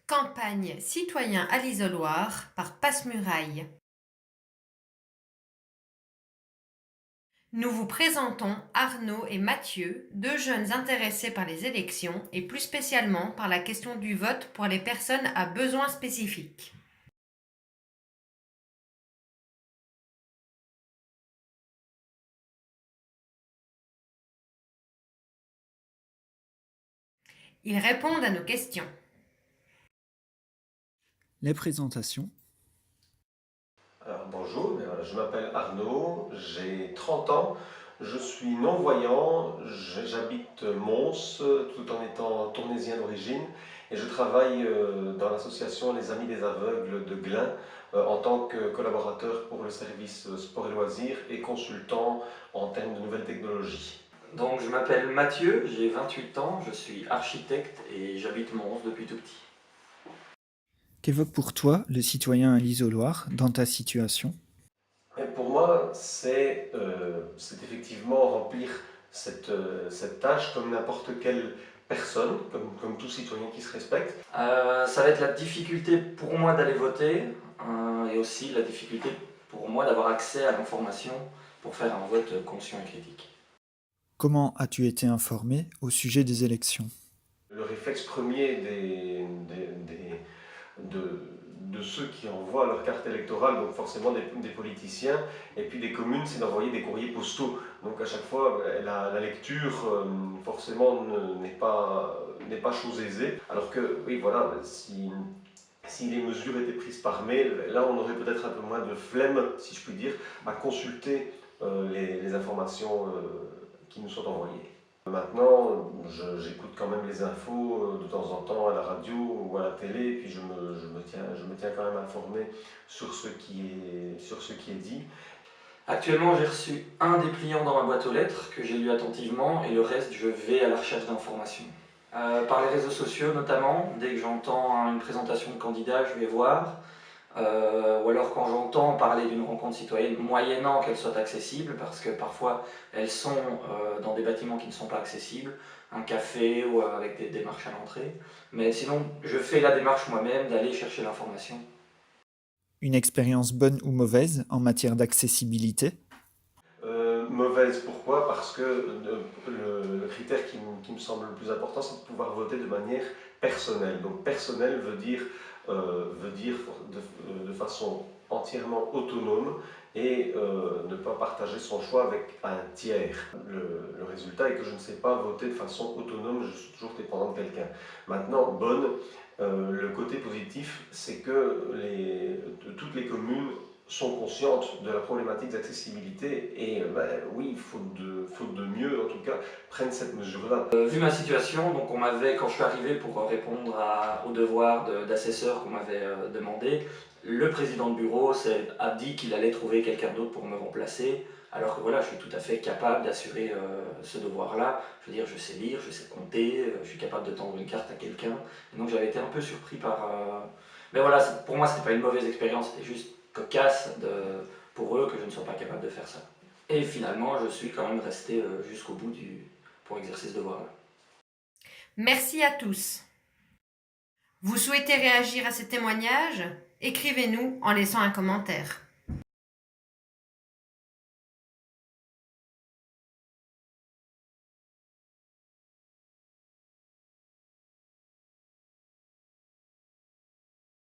Campagne Citoyens à l'isoloir par Passe-Muraille. Nous vous présentons Arnaud et Mathieu, deux jeunes intéressés par les élections et plus spécialement par la question du vote pour les personnes à besoins spécifiques. Ils répondent à nos questions. Les présentations. Alors, bonjour, je m'appelle Arnaud, j'ai 30 ans, je suis non-voyant, j'habite Mons tout en étant tournaisien d'origine et je travaille dans l'association Les Amis des Aveugles de Glun en tant que collaborateur pour le service sport et loisirs et consultant en termes de nouvelles technologies. Donc je m'appelle Mathieu, j'ai 28 ans, je suis architecte et j'habite Mons depuis tout petit. Qu'évoque pour toi le citoyen à l'isoloir dans ta situation? Et pour moi, c'est effectivement remplir cette tâche comme n'importe quelle personne, comme tout citoyen qui se respecte. Ça va être la difficulté pour moi d'aller voter et aussi la difficulté pour moi d'avoir accès à l'information pour faire un vote conscient et critique. Comment as-tu été informé au sujet des élections? Le réflexe premier de ceux qui envoient leur carte électorale, donc forcément des politiciens, et puis des communes, c'est d'envoyer des courriers postaux. Donc à chaque fois, la lecture, forcément, n'est pas chose aisée. Alors que, oui, voilà, si les mesures étaient prises par mail, là on aurait peut-être un peu moins de flemme, si je puis dire, à consulter les informations qui nous sont envoyées. Maintenant, j'écoute quand même les infos de temps en temps à la radio ou à la télé, et puis je me tiens quand même informé sur ce qui est dit. Actuellement, j'ai reçu un dépliant dans ma boîte aux lettres que j'ai lu attentivement et le reste, je vais à la recherche d'informations. Par les réseaux sociaux notamment, dès que j'entends une présentation de candidat, je vais voir. Ou alors quand j'entends parler d'une rencontre citoyenne, moyennant qu'elle soit accessible, parce que parfois elles sont dans des bâtiments qui ne sont pas accessibles, un café ou avec des démarches à l'entrée. Mais sinon, je fais la démarche moi-même d'aller chercher l'information. Une expérience bonne ou mauvaise en matière d'accessibilité? Mauvaise, pourquoi? Parce que le critère qui me semble le plus important, c'est de pouvoir voter de manière personnelle. Donc personnel veut dire de façon entièrement autonome et ne pas partager son choix avec un tiers. Le résultat est que je ne sais pas voter de façon autonome, je suis toujours dépendant de quelqu'un. Maintenant, bonne, le côté positif, c'est que toutes les communes sont conscientes de la problématique d'accessibilité et oui, faute de mieux en tout cas, prennent cette mesure-là. Vu ma situation, donc quand je suis arrivé pour répondre au devoir d'assesseur qu'on m'avait demandé, le président de bureau a dit qu'il allait trouver quelqu'un d'autre pour me remplacer, alors que voilà, je suis tout à fait capable d'assurer ce devoir-là. Je veux dire, je sais lire, je sais compter, je suis capable de tendre une carte à quelqu'un. Et donc j'avais été un peu surpris par... Mais voilà, pour moi, c'était pas une mauvaise expérience, c'était juste cocasse pour eux que je ne sois pas capable de faire ça. Et finalement, je suis quand même resté jusqu'au bout pour exercer ce devoir-là. Merci à tous. Vous souhaitez réagir à ces témoignages? Écrivez-nous en laissant un commentaire.